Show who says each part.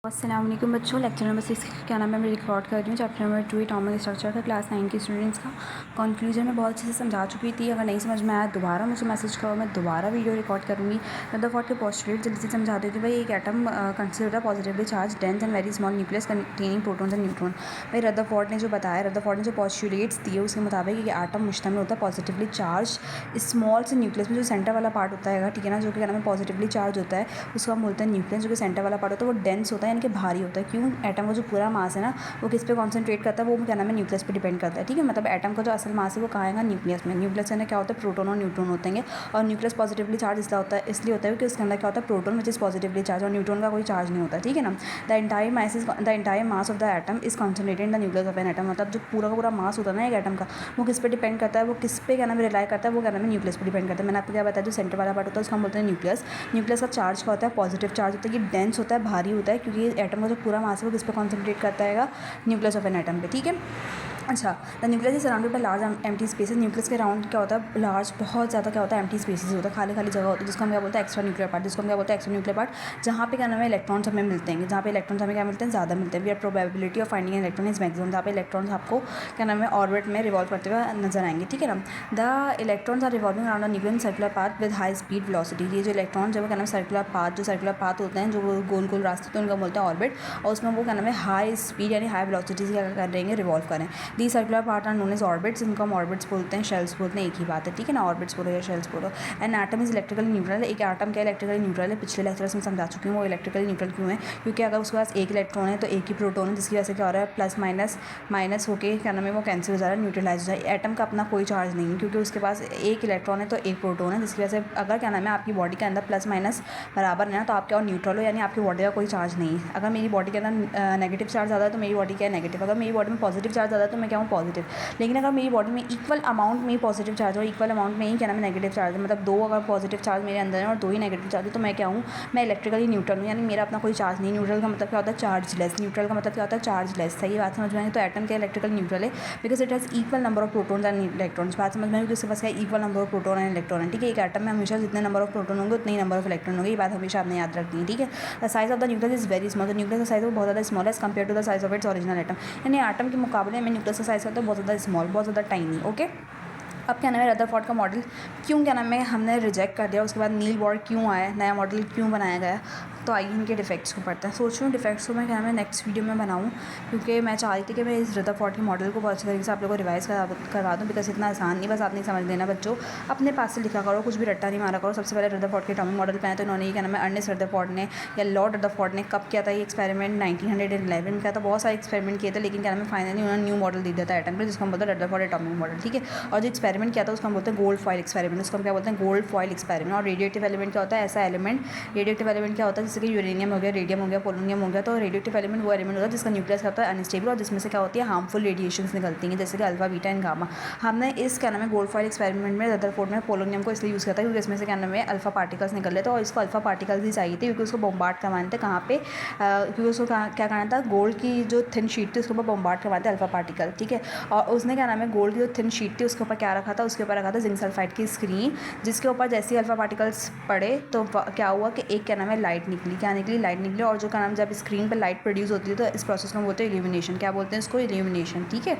Speaker 1: अस्सलाम वालेकुम बच्चों, लेक्चर नंबर 6 क्या नाम है मैं रिकॉर्ड कर रही हूँ। चैप्टर नंबर 2 एटॉमिक स्ट्रक्चर का क्लास 9 की स्टूडेंट्स का कंक्लूजन में बहुत अच्छे से समझा चुकी थी। अगर नहीं समझ में आया दोबारा मुझे मैसेज करो, मैं दोबारा वीडियो रिकॉर्ड करूँगी। रदरफोर्ड के पोस्टुलेट जल्दी से समझा देती हूँ। भाई एक एटम कंसिडर होता है positively charge dense and very small nucleus containing protons and neutron. भाई रदरफोर्ड ने जो बताया, रदरफोर्ड ने जो पोस्टुलेट्स दिए उसके मुताबिक कि एटम मुश्तमिल होता है पॉजिटिवली चार्ज स्मॉल से न्यूक्लियस में जो सेंटर वाला पार्ट होता है, ठीक है ना, जो कि क्या नाम है पॉजिटिवली चार्ज होता है, उसको हम बोलते हैं न्यूक्लियस। जो कि सेंटर वाला पार्ट होता है वो डेंस होता है यानी कि भारी होता है। क्यों? एटम का जो पूरा मास है ना वो किस पे कॉन्सेंट्रेट करता है, वो क्या नाम है न्यूक्लियस पे डिपेंड करता है। ठीक है, मतलब एटम का जो असल मास है वो कहाँ आएगा, न्यूक्लियस में। न्यूक्लियस के अंदर क्या होता है, प्रोटॉन और न्यूट्रॉन होते हैं। और न्यूक्लियस पॉजिटिवली चार्ज इसलिए होता है कि उसके अंदर क्या होता है, proton which is positively charge, और न्यूट्रॉन का कोई चार्ज नहीं होता। ठीक है ना। The entire mass of the atom is concentrated in the nucleus of an atom. मतलब जो पूरा का पूरा मास होता है ना एक एटम का, वो किस पे डिपेंड करता है, वो किस पे क्या नाम है रिलाई करता है, वो क्या नाम है न्यूक्लियस पे डिपेंड करता है। मैंने आपको क्या बताया, जो सेंटर वाला पार्ट होता है उसको हम बोलते हैं न्यूक्लियस। न्यूक्लियस का चार्ज क्या होता है, पॉजिटिव चार्ज होता है। ये डेंस होता है, भारी होता है, क्योंकि एटम का जो पूरा मास है वो किस पे कॉन्सेंट्रेट करता है, न्यूक्लियस ऑफ एन एटम पे। ठीक है। अच्छा, the nucleus is surrounded by large empty spaces. Nucleus के राउंड क्या होता है, लार्ज बहुत ज़्यादा क्या होता है, एम्प्टी स्पेसेस होता है, खाली खाली जगह होती है, जिसको हम क्या बोलते हैं, एक्स्ट्रा न्यूक्लियर पार्ट। जिसको हम क्या बोलते हैं, एक्स्ट्रा न्यूक्लियर पार्ट, जहाँ पे क्या नाम है इलेक्ट्रॉन्स हमें मिलते हैं, जहाँ पे इलेक्ट्रॉन्स हमें क्या मिलते हैं, ज़्यादा मिलते हैं। We are probability of finding an electron is maximum. जहाँ पे इलेक्ट्रॉन्स आपको क्या नाम है ऑर्बिट में रिवॉल्व करते हुए नजर आएंगे। ठीक है ना। The electrons are revolving around the nuclear in circular path with high speed velocity. ये जो इलेक्ट्रॉन जो क्या नाम सर्कुलर पाथ होते हैं, जो गोल गोल रास्ते होते हैं, उनका बोलते हैं ऑर्बिट। और उसमें वो क्या नाम है हाई स्पीड यानी हाई वेलोसिटी से क्या कर रहे हैं, रिवॉल्व करें। The circular part are known as orbits. इनको हम ऑर्बिट्स बोलते हैं, शेल्स बोलते हैं, एक ही बात है। ठीक है ना, ऑर्बिट्स बोलो या शेल्स बोलो। An atom is electrically neutral. एक एटम क्या इलेक्ट्रिकली न्यूट्रल है, पिछले लेक्चर्स में समझा चुकी हूँ वो इलेक्ट्रिकली न्यूट्रल क्यों है। क्योंकि अगर उसके पास एक इलेक्ट्रॉन है तो एक ही प्रोटॉन है, जिसकी वजह से क्या हो रहा है, प्लस माइनस होकर क्या नाम है वो कैंसिल हो जा रहा है, न्यूट्रलाइज हो जाए। एटम का अपना कोई चार्ज नहीं है, क्योंकि उसके पास एक इलेक्ट्रॉन है तो एक प्रोटॉन है, जिसकी वजह से अगर क्या नाम है आपकी बॉडी के अंदर प्लस माइनस बराबर है ना, तो आप क्या हो, न्यूट्रल हो, यानी आपकी बॉडी का कोई चार्ज नहीं है। अगर मेरी बॉडी के अंदर नेगेटिव चार्ज ज़्यादा है तो मेरी बॉडी क्या है, नेगेटिव। अगर मेरी बॉडी में पॉजिटिव चार्ज ज़्यादा है तो मैं क्या हूँ, पॉजिटिव। लेकिन अगर मेरी बॉडी में इक्वल अमाउंट में ही पॉजिटिव चार्ज हो, इक्वल अमाउंट में ही क्या नाम है नेगेटिव चार्ज है, मतलब दो अगर पॉजिटिव चार्ज मेरे अंदर है और दो ही नेगेटिव चार्ज है, तो मैं क्या हूँ, मैं इलेक्ट्रिकली न्यूट्रल हूँ, यानी मेरा अपना कोई चार्ज नहीं। न्यूट्रल का मतलब क्या होता है, चार्जलेस। न्यूट्रल का मतलब क्या होता है, चार्जलेस। सही बात समझ में आई। तो एटम क्या इलेक्ट्रिकल न्यूट्रल है, because it has equal number of protons and electrons. बात समझ में आई, उसके पास क्या equal number of proton and electron है। ठीक है, एक एटम में हमेशा जितने नंबर ऑफ प्रोटॉन होंगे उतने ही नंबर ऑफ इलेक्ट्रॉन होंगे, ये बात हमेशा आपने याद रखनी है। ठीक है। The size of the nucleus is very small. The nucleus का साइज वो बहुत ज़्यादा स्मॉल है as compare to the size of its original atom. यानी एटम के मुकाबले में न्यूक्लियस का साइज होता है बहुत ज़्यादा स्मॉल, बहुत ज़्यादा टाइनी। ओके। अब क्या नाम है रदरफोर्ड का मॉडल क्यों क्या नाम है हमने रिजेक्ट कर दिया, उसके बाद नील बोर्ड क्यों आया, नया मॉडल क्यों बनाया गया। तो आइए इनके डिफेक्ट्स को पढ़ते हैं। सोच रही हूँ डिफेक्ट्स को मैं क्या नाम है नेक्स्ट वीडियो में बनाऊँ, क्योंकि मैं चाह रही थी कि मैं इस रदरफोर्ड के मॉडल को बहुत अच्छे तरीके से आप लोगों को रिवाइज़ करवा दूँ, बिकॉज इतना आसान नहीं, बस आपने समझ लेना बच्चों, अपने पास से लिखा करो, कुछ भी रट्टा नहीं मारा करो। सबसे पहले रदरफोर्ड के एटॉमिक मॉडल पे आए तो इन्होंने क्या नाम है अर्नेस्ट रदरफोर्ड ने या लॉर्ड रदरफोर्ड ने कब किया था ये एक्सपेरिमेंट, 1911 में किया था। बहुत सारे एक्सपेरिमेंट किए थे, लेकिन क्या नाम है फाइनली उन्होंने न्यू मॉडल दे दिया था एटम पर, जिसको हम बोलते हैं रदरफोर्ड एटॉमिक मॉडल। ठीक है। और जो एक्सपेरिमेंट किया था उसको हम बोलते हैं गोल्ड फॉइल एक्सपेरिमेंट। उसको हम क्या बोलते हैं, गोल्ड फॉइल एक्सपेरिमेंट। और रेडिएटिव एलिमेंट क्या होता है, ऐसा एलिमेंट, रेडिएटिव एलिमेंट क्या होता है, जैसे कि यूरेनियम हो गया, रेडियम हो गया, पोलोनियम हो गया। तो रेडिएटिव एलिमेंट वो एलिमेंट होता है जिसका न्यूक्लियस होता है अनस्टेबल और जिसमें से क्या होती है हार्मफुल रेडिएशंस निकलती हैं, जैसे कि अल्फा बीटा एंड गामा। हमने इस क्या नाम है गोल्ड फॉइल एक्सपेरिमेंट में रदरफोर्ड में पोलोनियम को इसलिए यूज़ किया था क्योंकि इसमें से क्या नाम है अल्फा पार्टिकल्स निकल रहे थे, और इसको अल्फा पार्टिकल्स ही चाहिए थे क्योंकि उसको बॉम्बार्ड करवाने थे। कहाँ पे, क्योंकि उसको क्या करना था, गोल्ड की जो थिन शीट थी उसके ऊपर बॉम्बार्ड करवाने थे अल्फा पार्टिकल। ठीक है। और उसने क्या नाम है गोल्ड की जो थिन शीट थी उसके ऊपर क्या रखा था, उसके ऊपर रखा था जिंक सल्फाइड की स्क्रीन, जिसके ऊपर जैसे ही अल्फा पार्टिकल्स पड़े तो क्या हुआ कि एक क्या नाम है लाइट निकली, क्या निकली, लाइट निकली। और जो क्या नाम जब स्क्रीन पर लाइट प्रोड्यूस होती है तो इस प्रोसेस को बोलते हैं इल्यूमिनेशन। क्या बोलते हैं इसको, इल्यूमिनेशन। ठीक है।